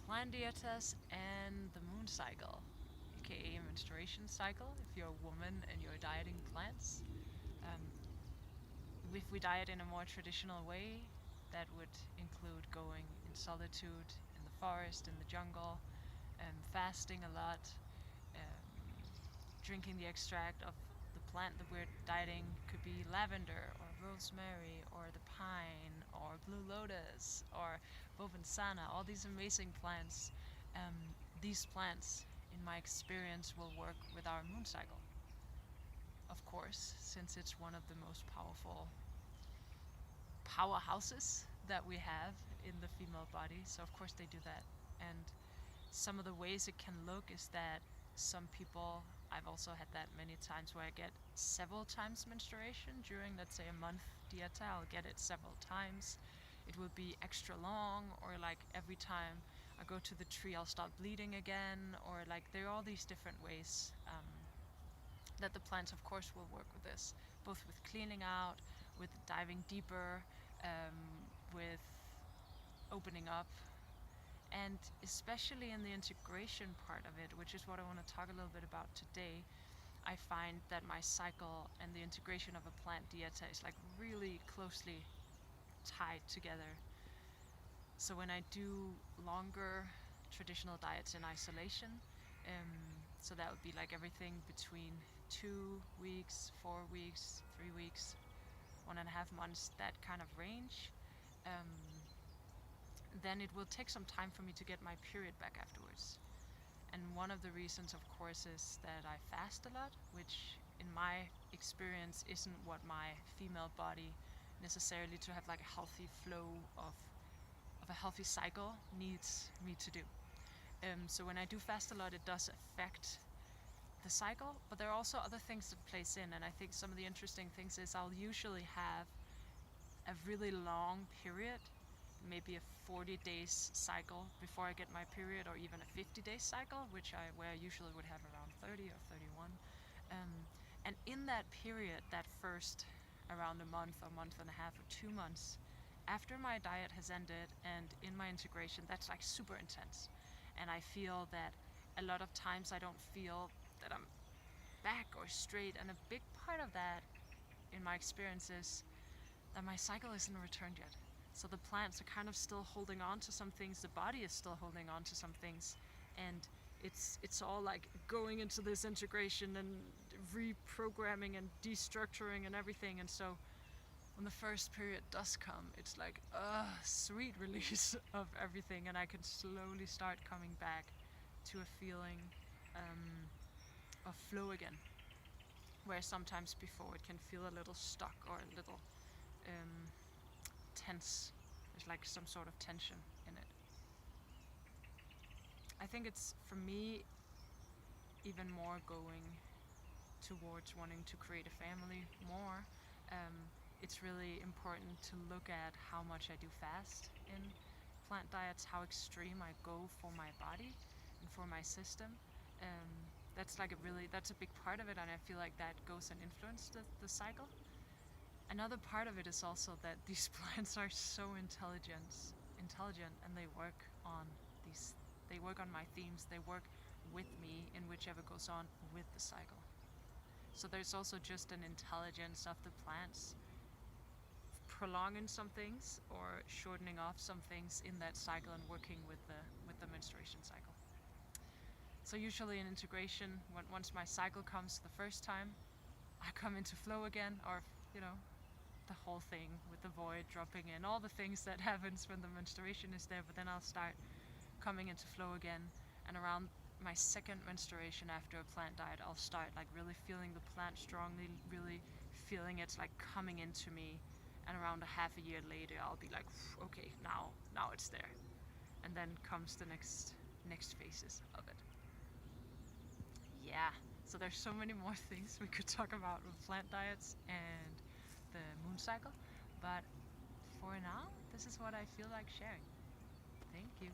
plantdietas and the mooncycle, aka menstruation cycle, if you're a woman and you're dieting plants. Um, if we diet in a more traditional way, that would include going in solitude, in the forest, in the jungle, fasting a lot, drinking the extract of the plant that we're dieting. Could be lavender or rosemary or the pine or blue lotus or bovensana, all these amazing plants. These plants, in my experience, will work with our moon cycle. Of course, since it's one of the most powerful powerhouses that we have in the female body, so of course they do that. And some of the ways it can look is that some people, I've also had that many times where I get several times menstruation during, let's say, a month dieta. I'll get it several times. It will be extra long, or like every time I go to the tree I'll start bleeding again, or like there are all these different ways that the plants of course will work with this, both with cleaning out, with diving deeper, with opening up, and especially in the integration part of it, which is what I want to talk a little bit about today. I find that my cycle and the integration of a plant dieta is like really closely tied together. So when I do longer traditional diets in isolation, so that would be like everything between 2 weeks, 4 weeks, 3 weeks, 1.5 months, that kind of range, then it will take some time for me to get my period back afterwards. And one of the reasons, of course, is that I fast a lot, which in my experience isn't what my female body necessarily, to have like a healthy flow of a healthy cycle, needs me to do. So when I do fast a lot, it does affect the cycle, but there are also other things that plays in. And I think some of the interesting things is I'll usually have a really long period, maybe a 40 days cycle before I get my period, or even a 50-day cycle, where I usually would have around 30 or 31. And in that period, that first around a month or month and a half or 2 months after my diet has ended and in my integration, that's like super intense. And I feel that a lot of times I don't feel that I'm back or straight. And a big part of that, in my experience, is that my cycle isn't returned yet. So the plants are kind of still holding on to some things, the body is still holding on to some things, and it's all like going into this integration and reprogramming and destructuring and everything. And so when the first period does come, it's like sweet release of everything, and I can slowly start coming back to a feeling of flow again, where sometimes before it can feel a little stuck or a little tense. There's like some sort of tension in it. I think it's, for me, even more going towards wanting to create a family more. It's really important to look at how much I do fast in plant diets, how extreme I go for my body and for my system. That's like that's a big part of it, and I feel like that goes and influences the cycle. Another part of it is also that these plants are so intelligent, and they work on my themes. They work with me in whichever goes on with the cycle. So there's also just an intelligence of the plants prolonging some things or shortening off some things in that cycle and working with the menstruation cycle. So usually in integration, once my cycle comes the first time, I come into flow again, or the whole thing with the void dropping in, all the things that happens when the menstruation is there. But then I'll start coming into flow again, and around my second menstruation after a plant diet, I'll start like really feeling the plant strongly, really feeling it's like coming into me. And around a half a year later, I'll be like, okay, now it's there. And then comes the next phases of it. Yeah, so there's so many more things we could talk about with plant diets and the moon cycle, but for now, this is what I feel like sharing. Thank you.